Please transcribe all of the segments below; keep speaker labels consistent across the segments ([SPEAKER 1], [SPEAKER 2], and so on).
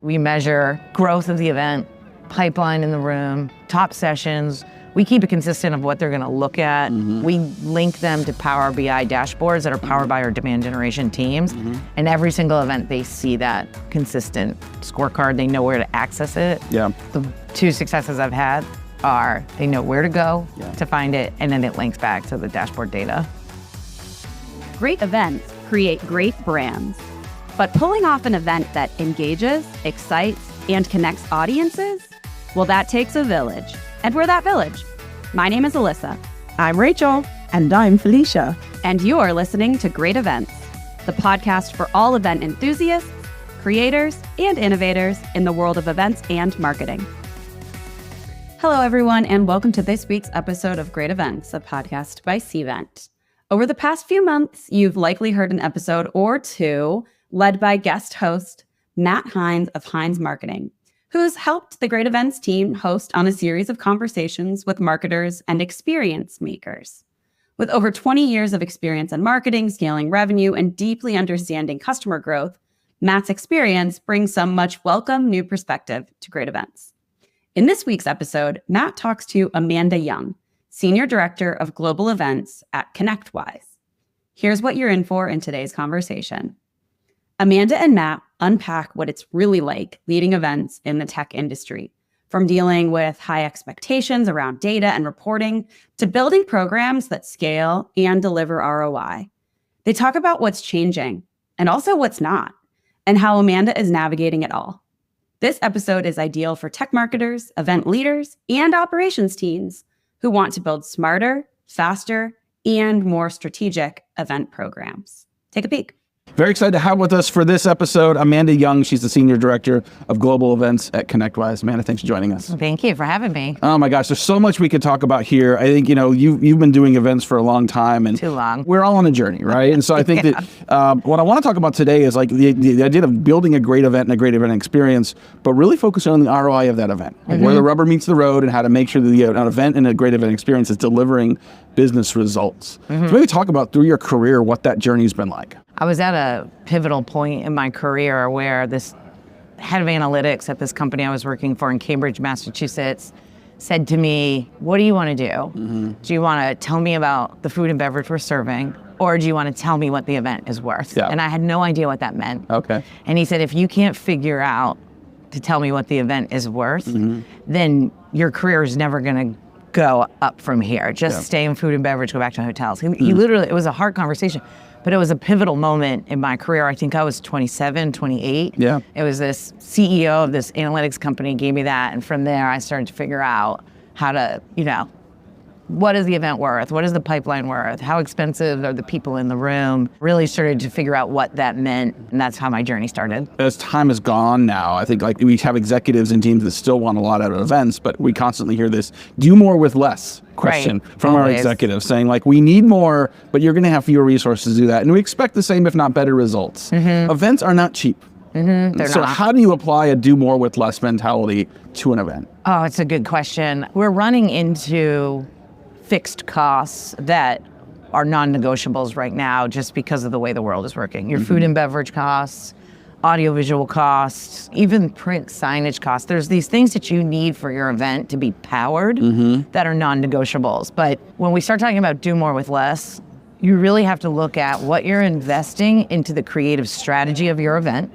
[SPEAKER 1] We measure growth of the event, pipeline in the room, top sessions. We keep it consistent of what they're going to look at. We link them to Power BI dashboards that are powered by our demand generation teams. And every single event, they see that consistent scorecard. They know where to access it.
[SPEAKER 2] Yeah.
[SPEAKER 1] The two successes I've had are they know where to go to find it, and then it links back to the dashboard data.
[SPEAKER 3] Great events create great brands. But pulling off an event that engages, excites, and connects audiences, well, that takes a village. And we're that village. My name is Alyssa.
[SPEAKER 4] I'm Rachel. And I'm Felicia.
[SPEAKER 3] And you're listening to Great Events, the podcast for all event enthusiasts, creators, and innovators in the world of events and marketing. Hello, everyone, and welcome to this week's episode of Great Events, a podcast by Cvent. Over the past few months, you've likely heard an episode or two led by guest host Matt Heinz of Heinz Marketing, who's helped the Great Events team host on a series of conversations with marketers and experience makers. With over 20 years of experience in marketing, scaling revenue, and deeply understanding customer growth, Matt's experience brings some much welcome new perspective to Great Events. In this week's episode, Matt talks to Amanda Young, Senior Director of Global Events at ConnectWise. Here's what you're in for in today's conversation. Amanda and Matt unpack what it's really like leading events in the tech industry, from dealing with high expectations around data and reporting to building programs that scale and deliver ROI. They talk about what's changing and also what's not, and how Amanda is navigating it all. This episode is ideal for tech marketers, event leaders, and operations teams who want to build smarter, faster, and more strategic event programs. Take a peek.
[SPEAKER 2] Very excited to have with us for this episode, Amanda Young. She's the Senior Director of Global Events at ConnectWise. Amanda, thanks for joining us.
[SPEAKER 1] Thank you for having me.
[SPEAKER 2] Oh my gosh, there's so much we could talk about here. I think, you've been doing events for a long time. And
[SPEAKER 1] too long.
[SPEAKER 2] We're all on a journey, right? And so I think that what I want to talk about today is like the idea of building a great event and a great event experience, but really focusing on the ROI of that event, like where the rubber meets the road and how to make sure that an event and a great event experience is delivering business results. So maybe talk about through your career what that journey's been like.
[SPEAKER 1] I was at a pivotal point in my career where this head of analytics at this company I was working for in Cambridge, Massachusetts, said to me, what do you want to do? Do you want to tell me about the food and beverage we're serving, or do you want to tell me what the event is worth?
[SPEAKER 2] Yeah.
[SPEAKER 1] And I had no idea what that meant.
[SPEAKER 2] Okay.
[SPEAKER 1] And he said, if you can't figure out to tell me what the event is worth, then your career is never going to go up from here. Just stay in food and beverage, go back to hotels. He literally, it was a hard conversation. But it was a pivotal moment in my career. I think I was 27, 28.
[SPEAKER 2] Yeah.
[SPEAKER 1] It was this CEO of this analytics company gave me that. And from there, I started to figure out how to, what is the event worth? What is the pipeline worth? How expensive are the people in the room? Really started to figure out what that meant. And that's how my journey started.
[SPEAKER 2] As time has gone now, I think we have executives and teams that still want a lot out of events, but we constantly hear this do more with less question from our executives saying we need more, but you're going to have fewer resources to do that. And we expect the same, if not better results. Events are not cheap.
[SPEAKER 1] They're
[SPEAKER 2] so
[SPEAKER 1] not.
[SPEAKER 2] How do you apply a do more with less mentality to an event?
[SPEAKER 1] Oh, it's a good question. We're running into fixed costs that are non-negotiables right now just because of the way the world is working. Your food and beverage costs, audiovisual costs, even print signage costs. There's these things that you need for your event to be powered that are non-negotiables. But when we start talking about do more with less, you really have to look at what you're investing into the creative strategy of your event,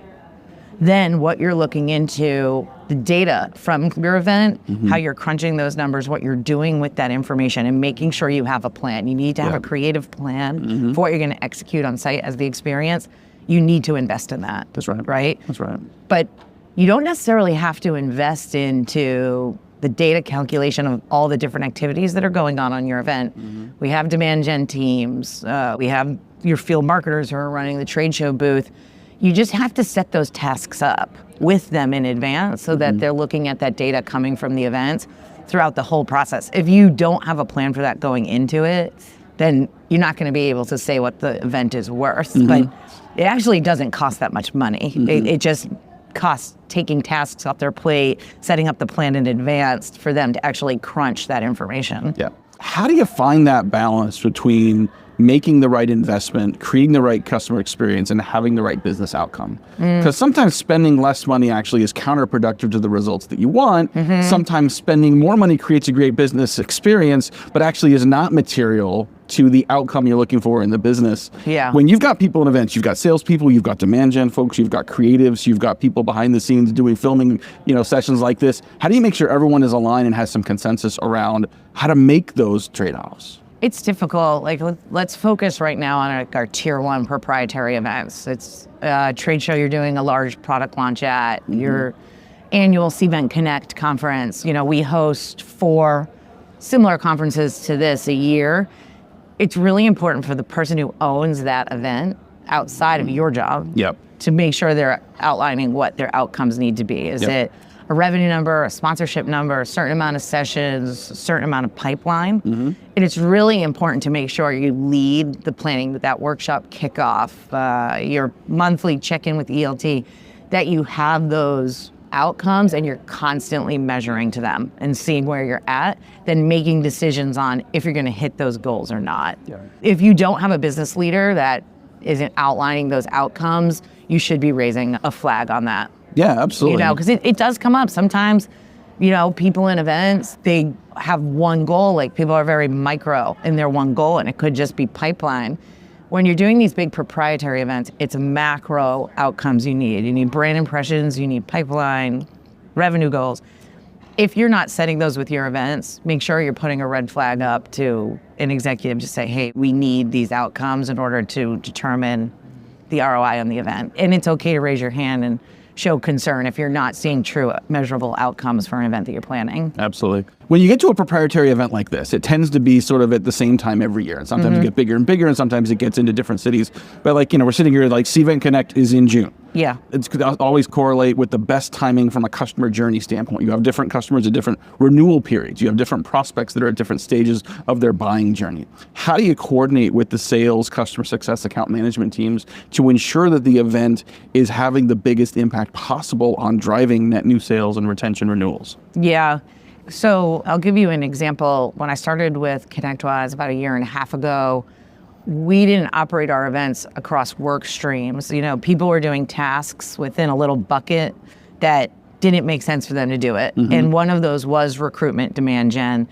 [SPEAKER 1] then what you're looking into the data from your event, how you're crunching those numbers, what you're doing with that information, and making sure you have a plan. You need to have a creative plan for what you're going to execute on site as the experience. You need to invest in that.
[SPEAKER 2] That's right.
[SPEAKER 1] Right?
[SPEAKER 2] That's right.
[SPEAKER 1] But you don't necessarily have to invest into the data calculation of all the different activities that are going on your event. We have demand gen teams. We have your field marketers who are running the trade show booth. You just have to set those tasks up with them in advance so that they're looking at that data coming from the events throughout the whole process. If you don't have a plan for that going into it, then you're not going to be able to say what the event is worth. But it actually doesn't cost that much money. It just costs taking tasks off their plate, setting up the plan in advance for them to actually crunch that information.
[SPEAKER 2] Yeah. How do you find that balance between making the right investment, creating the right customer experience, and having the right business outcome. Because sometimes spending less money actually is counterproductive to the results that you want. Sometimes spending more money creates a great business experience, but actually is not material to the outcome you're looking for in the business.
[SPEAKER 1] Yeah.
[SPEAKER 2] When you've got people in events, you've got salespeople, you've got demand gen folks, you've got creatives, you've got people behind the scenes doing filming, sessions like this. How do you make sure everyone is aligned and has some consensus around how to make those trade-offs?
[SPEAKER 1] It's difficult. Like, let's focus right now on our tier 1 proprietary events. It's a trade show you're doing a large product launch at, your annual Cvent CONNECT conference. We host 4 similar conferences to this a year. It's really important for the person who owns that event outside of your job to make sure they're outlining what their outcomes need to be. Is it a revenue number, a sponsorship number, a certain amount of sessions, a certain amount of pipeline? And it's really important to make sure you lead the planning, that workshop kickoff, your monthly check-in with ELT, that you have those outcomes and you're constantly measuring to them and seeing where you're at, then making decisions on if you're going to hit those goals or not. If you don't have a business leader that isn't outlining those outcomes, you should be raising a flag on that.
[SPEAKER 2] Yeah, absolutely.
[SPEAKER 1] Because it does come up. Sometimes, people in events, they have one goal. Like, people are very micro in their one goal, and it could just be pipeline. When you're doing these big proprietary events, it's macro outcomes you need. You need brand impressions, you need pipeline, revenue goals. If you're not setting those with your events, make sure you're putting a red flag up to an executive to say, hey, we need these outcomes in order to determine the ROI on the event. And it's okay to raise your hand and show concern if you're not seeing true measurable outcomes for an event that you're planning.
[SPEAKER 2] Absolutely. When you get to a proprietary event like this, it tends to be sort of at the same time every year. And sometimes it gets bigger and bigger, and sometimes it gets into different cities. But we're sitting here, Cvent CONNECT is in June.
[SPEAKER 1] Yeah.
[SPEAKER 2] It's always correlate with the best timing from a customer journey standpoint. You have different customers at different renewal periods. You have different prospects that are at different stages of their buying journey. How do you coordinate with the sales, customer success, account management teams to ensure that the event is having the biggest impact possible on driving net new sales and retention renewals?
[SPEAKER 1] Yeah. So I'll give you an example. When I started with ConnectWise about 1.5 years ago, we didn't operate our events across work streams. People were doing tasks within a little bucket that didn't make sense for them to do it. And one of those was recruitment, demand gen.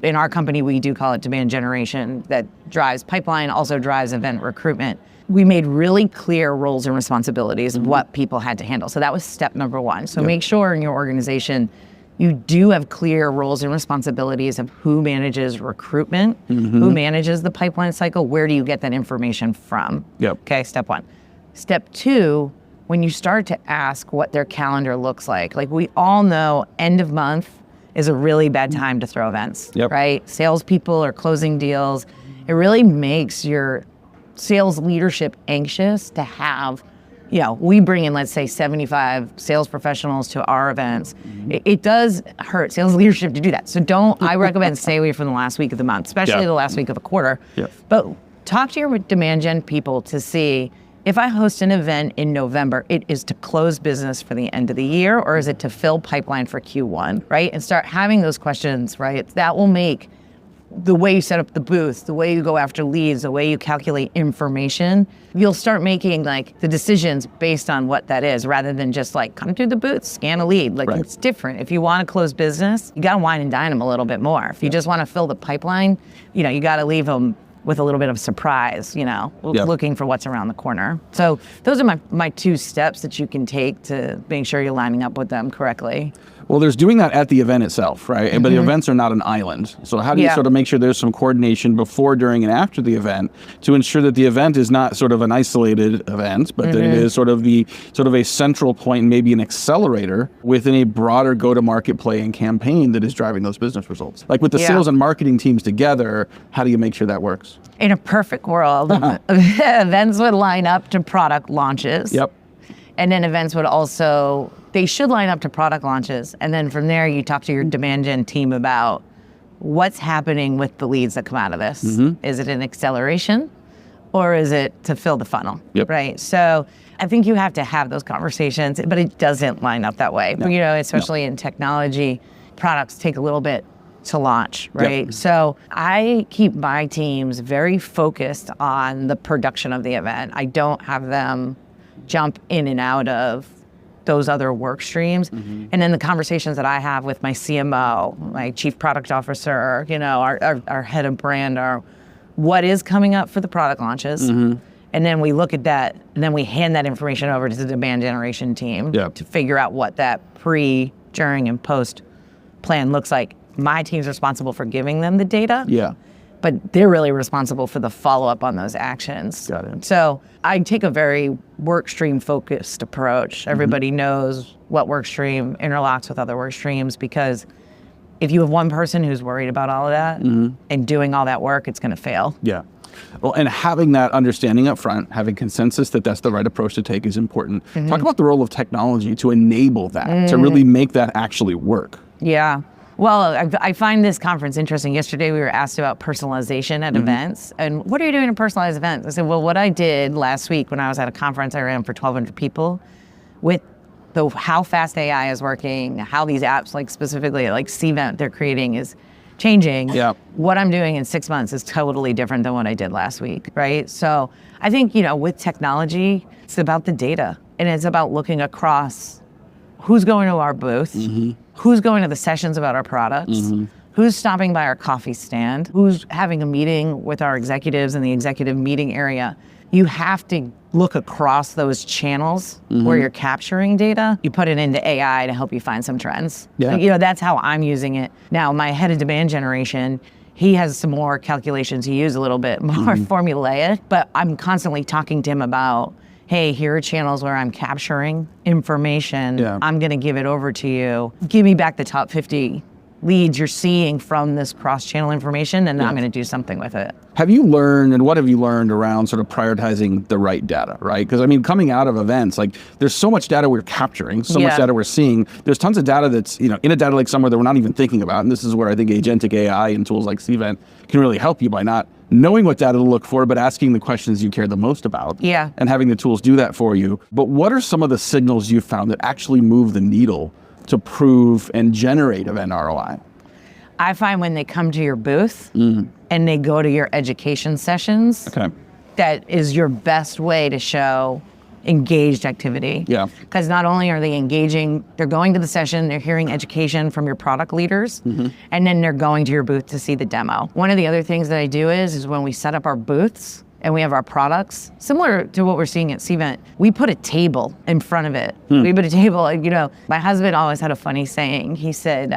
[SPEAKER 1] In our company, we do call it demand generation, that drives pipeline, also drives event recruitment. We made really clear roles and responsibilities of what people had to handle. So that was step number 1. So make sure in your organization, you do have clear roles and responsibilities of who manages recruitment, who manages the pipeline cycle, where do you get that information from? Okay, step 1. Step 2, when you start to ask what their calendar looks like we all know end of month is a really bad time to throw events, right? Salespeople are closing deals. It really makes your sales leadership anxious to have we bring in, let's say, 75 sales professionals to our events. It does hurt sales leadership to do that. So I recommend stay away from the last week of the month, especially the last week of the quarter. But talk to your demand gen people to see if I host an event in November, it is to close business for the end of the year, or is it to fill pipeline for Q1, right? And start having those questions, right? That will make the way you set up the booth, the way you go after leads, the way you calculate information, you'll start making the decisions based on what that is, rather than just come to the booth, scan a lead. It's different. If you want to close business, you got to wine and dine them a little bit more. If you just want to fill the pipeline, you got to leave them with a little bit of surprise, looking for what's around the corner. So those are my 2 steps that you can take to make sure you're lining up with them correctly.
[SPEAKER 2] Well, there's doing that at the event itself, right? But the events are not an island. So how do you sort of make sure there's some coordination before, during, and after the event to ensure that the event is not sort of an isolated event, but that it is sort of a central point, maybe an accelerator within a broader go-to-market play and campaign that is driving those business results? With the sales and marketing teams together, how do you make sure that works?
[SPEAKER 1] In a perfect world, events would line up to product launches. And then events would also, they should line up to product launches. And then from there, you talk to your demand gen team about what's happening with the leads that come out of this. Is it an acceleration, or is it to fill the funnel, right? So I think you have to have those conversations, but it doesn't line up that way. Especially in technology, products take a little bit to launch, right?
[SPEAKER 2] Yep.
[SPEAKER 1] So I keep my teams very focused on the production of the event. I don't have them jump in and out of those other work streams. And then the conversations that I have with my CMO, my chief product officer, our head of brand are what is coming up for the product launches. And then we look at that, and then we hand that information over to the demand generation team to figure out what that pre, during, and post plan looks like. My team's responsible for giving them the data.
[SPEAKER 2] Yeah.
[SPEAKER 1] But they're really responsible for the follow-up on those actions.
[SPEAKER 2] Got it.
[SPEAKER 1] So I take a very work stream focused approach. Everybody knows what work stream interlocks with other work streams, because if you have one person who's worried about all of that and doing all that work, it's going to fail.
[SPEAKER 2] Yeah. Well, and having that understanding up front, having consensus that that's the right approach to take is important. Talk about the role of technology to enable that, to really make that actually work.
[SPEAKER 1] Yeah. Well, I find this conference interesting. Yesterday, we were asked about personalization at events. And what are you doing in personalized events? I said, well, what I did last week when I was at a conference I ran for 1,200 people with how fast AI is working, how these apps, like specifically like Cvent they're creating is changing.
[SPEAKER 2] Yeah.
[SPEAKER 1] What I'm doing in 6 months is totally different than what I did last week, right? So I think, with technology, it's about the data. And it's about looking across who's going to our booth, who's going to the sessions about our products, who's stopping by our coffee stand, who's having a meeting with our executives in the executive meeting area. You have to look across those channels where you're capturing data. You put it into AI to help you find some trends.
[SPEAKER 2] Yeah.
[SPEAKER 1] That's how I'm using it. Now, my head of demand generation, he has some more calculations. He uses a little bit more formulaic, but I'm constantly talking to him about, hey, here are channels where I'm capturing information.
[SPEAKER 2] Yeah.
[SPEAKER 1] I'm going to give it over to you. Give me back the top 50 leads you're seeing from this cross-channel information, and I'm going to do something with it.
[SPEAKER 2] Have you learned, and what have you learned around sort of prioritizing the right data, right? Because, coming out of events, like, there's so much data we're capturing, so much data we're seeing. There's tons of data that's, in a data lake somewhere that we're not even thinking about. And this is where I think agentic AI and tools like Cvent can really help you by not knowing what data to look for, but asking the questions you care the most about.
[SPEAKER 1] Yeah.
[SPEAKER 2] And having the tools do that for you. But what are some of the signals you've found that actually move the needle to prove and generate event ROI?
[SPEAKER 1] I find when they come to your booth and they go to your education sessions, that is your best way to show engaged activity.
[SPEAKER 2] Yeah.
[SPEAKER 1] Because not only are they engaging, they're going to the session, they're hearing education from your product leaders, and then they're going to your booth to see the demo. One of the other things that I do is when we set up our booths and we have our products, similar to what we're seeing at Cvent, we put a table in front of it. We put a table, my husband always had a funny saying. He said,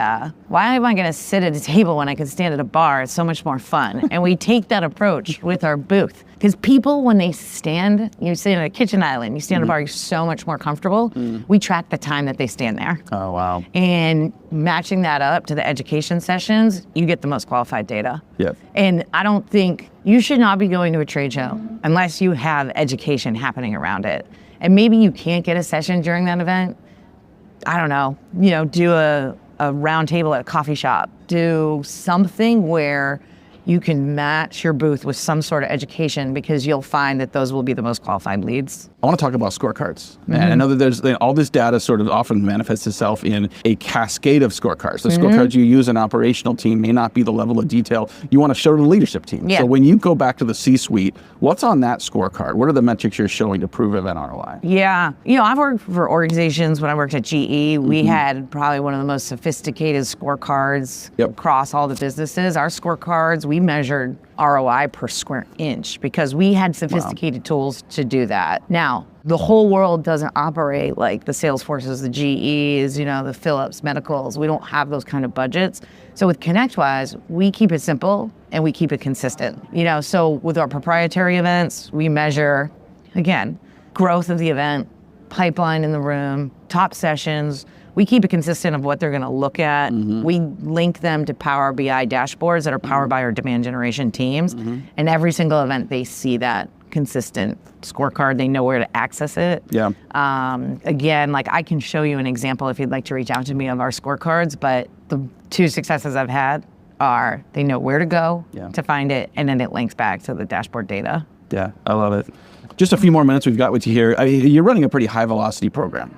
[SPEAKER 1] why am I gonna sit at a table when I can stand at a bar? It's so much more fun. And we take that approach with our booth. Because people, when they stand, you sit in a kitchen island, you stand at a bar, you're so much more comfortable. We track the time that they stand there.
[SPEAKER 2] Oh, wow.
[SPEAKER 1] And matching that up to the education sessions, you get the most qualified data.
[SPEAKER 2] Yeah.
[SPEAKER 1] And I don't think you should not be going to a trade show unless you have education happening around it. And maybe you can't get a session during that event. I don't know, do a round table at a coffee shop. Do something where you can match your booth with some sort of education, because you'll find that those will be the most qualified leads.
[SPEAKER 2] I want to talk about scorecards. And I know that there's all this data sort of often manifests itself in a cascade of scorecards. The scorecards you use in an operational team may not be the level of detail you want to show to the leadership team.
[SPEAKER 1] Yeah.
[SPEAKER 2] So when you go back to the C-suite, what's on that scorecard? What are the metrics you're showing to prove event ROI?
[SPEAKER 1] Yeah, I've worked for organizations. When I worked at GE, we had probably one of the most sophisticated scorecards across all the businesses. Our scorecards, we measured ROI per square inch because we had sophisticated tools to do that. Now, the whole world doesn't operate like the Salesforces, the GEs, the Philips Medicals. We don't have those kind of budgets. So with ConnectWise, we keep it simple and we keep it consistent. So with our proprietary events, we measure, again, growth of the event, pipeline in the room, top sessions. We keep it consistent of what they're going to look at. We link them to Power BI dashboards that are powered by our demand generation teams. And every single event, they see that consistent scorecard. They know where to access it.
[SPEAKER 2] Yeah.
[SPEAKER 1] Again, I can show you an example if you'd like to reach out to me of our scorecards, but the two successes I've had are they know where to go to find it, and then it links back to the dashboard data.
[SPEAKER 2] Yeah, I love it. Just a few more minutes we've got with you here. You're running a pretty high velocity program.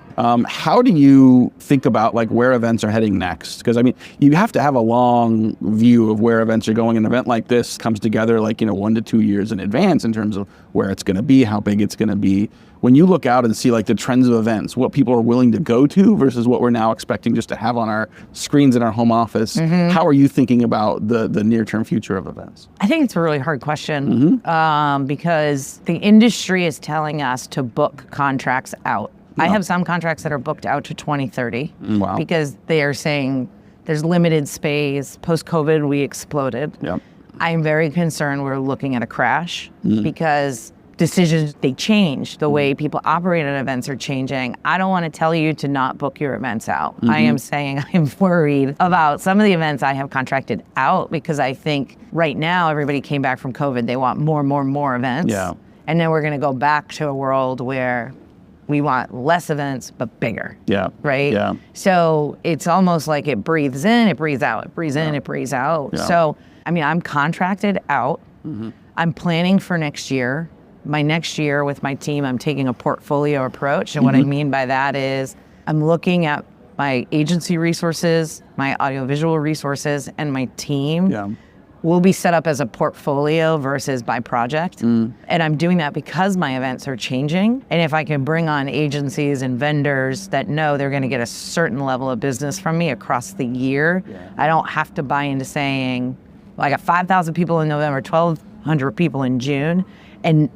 [SPEAKER 2] How do you think about like where events are heading next? Because I mean, you have to have a long view of where events are going. An event like this comes together like, 1 to 2 years in advance in terms of where it's going to be, how big it's going to be. When you look out and see like the trends of events, what people are willing to go to versus what we're now expecting just to have on our screens in our home office, how are you thinking about the near-term future of events?
[SPEAKER 1] I think it's a really hard question because the industry is telling us to book contracts out. I have some contracts that are booked out to 2030 because they are saying there's limited space. Post-COVID, we exploded.
[SPEAKER 2] Yep.
[SPEAKER 1] I'm very concerned we're looking at a crash because decisions, they change. The way people operate at events are changing. I don't want to tell you to not book your events out. I am saying I'm worried about some of the events I have contracted out because I think right now everybody came back from COVID. They want more events. Yeah. And then we're going to go back to a world where we want less events, but bigger. Yeah. Right? Yeah. So it's almost like it breathes in, it breathes out, it breathes in, it breathes out. Yeah. So, I mean, I'm contracted out. I'm planning for next year. My next year with my team, I'm taking a portfolio approach. And what I mean by that is I'm looking at my agency resources, my audiovisual resources, and my team will be set up as a portfolio versus by project. And I'm doing that because my events are changing. And if I can bring on agencies and vendors that know they're going to get a certain level of business from me across the year, I don't have to buy into saying, well, I got 5,000 people in November, 1,200 people in June. And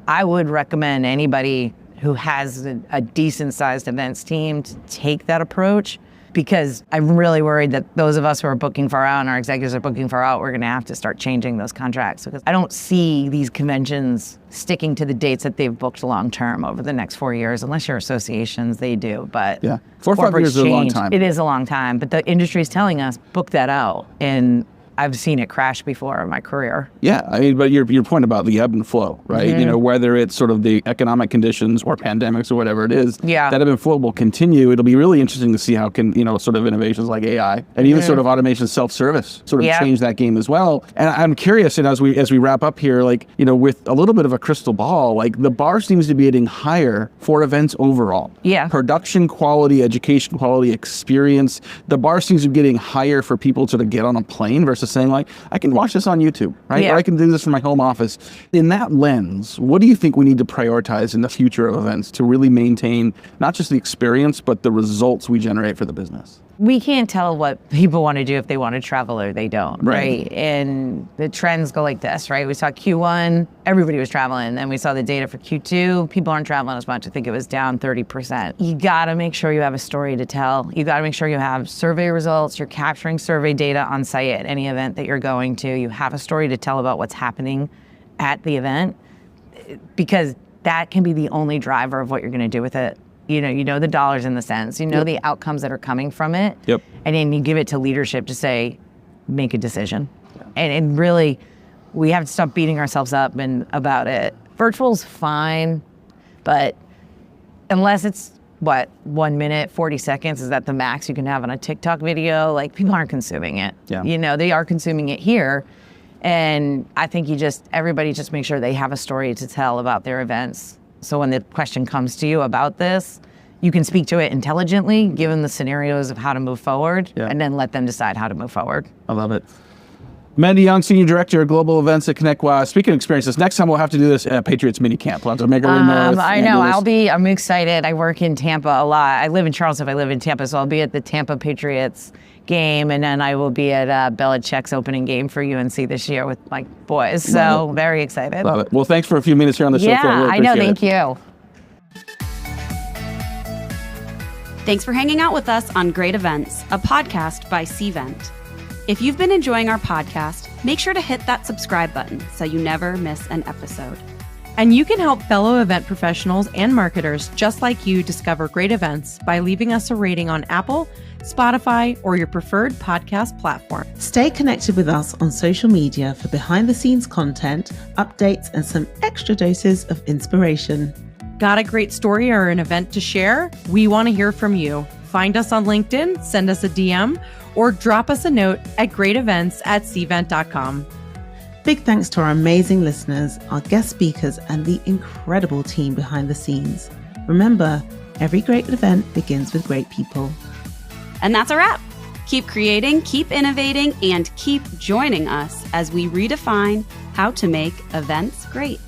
[SPEAKER 1] I would recommend anybody who has a decent sized events team to take that approach because I'm really worried that those of us who are booking far out and our executives are booking far out, we're going to have to start changing those contracts because I don't see these conventions sticking to the dates that they've booked long term over the next 4 years, unless you're associations, they do. But
[SPEAKER 2] 4 or 5 years is a long time.
[SPEAKER 1] It is a long time, but the industry is telling us book that out. And I've seen it crash before in my career.
[SPEAKER 2] Yeah, I mean, but your point about the ebb and flow, right? Whether it's sort of the economic conditions or pandemics or whatever it is, that ebb and flow will continue. It'll be really interesting to see how can, sort of innovations like AI and even sort of automation self-service sort of change that game as well. And I'm curious, and as we wrap up here, like, with a little bit of a crystal ball, like the bar seems to be getting higher for events overall. Yeah. Production quality, education quality, experience. The bar seems to be getting higher for people to get on a plane versus saying like, I can watch this on YouTube, right? Or I can do this from my home office. In that lens, what do you think we need to prioritize in the future of events to really maintain not just the experience, but the results we generate for the business?
[SPEAKER 1] We can't tell what people want to do if they want to travel or they don't, right? And the trends go like this, right? We saw Q1, everybody was traveling. Then we saw the data for Q2, people aren't traveling as much. I think it was down 30%. You got to make sure you have a story to tell. You got to make sure you have survey results. You're capturing survey data on site at any event that you're going to. You have a story to tell about what's happening at the event because that can be the only driver of what you're going to do with it. You know the dollars and the cents, the outcomes that are coming from it. Yep. And then you give it to leadership to say, make a decision. Yeah. And really, we have to stop beating ourselves up about it. Virtual's fine, but unless it's 1 minute, 40 seconds, is that the max you can have on a TikTok video? Like people aren't consuming it. Yeah. They are consuming it here. And I think everybody just make sure they have a story to tell about their events. So when the question comes to you about this, you can speak to it intelligently, give them the scenarios of how to move forward, and then let them decide how to move forward.
[SPEAKER 2] I love it. Mandy Young, Senior Director of Global Events at ConnectWise. Speaking of experiences, next time we'll have to do this at Patriots Mini Camp. We'll have to make everyone know.
[SPEAKER 1] I know. I'm excited. I work in Tampa a lot. I live in Charleston. I live in Tampa, so I'll be at the Tampa Patriots game, and then I will be at Belichick's opening game for UNC this year with my boys. So very excited.
[SPEAKER 2] Love it. Well, thanks for a few minutes here on the show.
[SPEAKER 1] Yeah, I know. Thank you.
[SPEAKER 3] Thanks for hanging out with us on Great Events, a podcast by Cvent. If you've been enjoying our podcast, make sure to hit that subscribe button so you never miss an episode.
[SPEAKER 4] And you can help fellow event professionals and marketers just like you discover great events by leaving us a rating on Apple, Spotify, or your preferred podcast platform.
[SPEAKER 5] Stay connected with us on social media for behind-the-scenes content, updates, and some extra doses of inspiration.
[SPEAKER 4] Got a great story or an event to share? We want to hear from you. Find us on LinkedIn, send us a DM, or drop us a note at greatevents@cvent.com.
[SPEAKER 5] Big thanks to our amazing listeners, our guest speakers, and the incredible team behind the scenes. Remember, every great event begins with great people.
[SPEAKER 3] And that's a wrap. Keep creating, keep innovating, and keep joining us as we redefine how to make events great.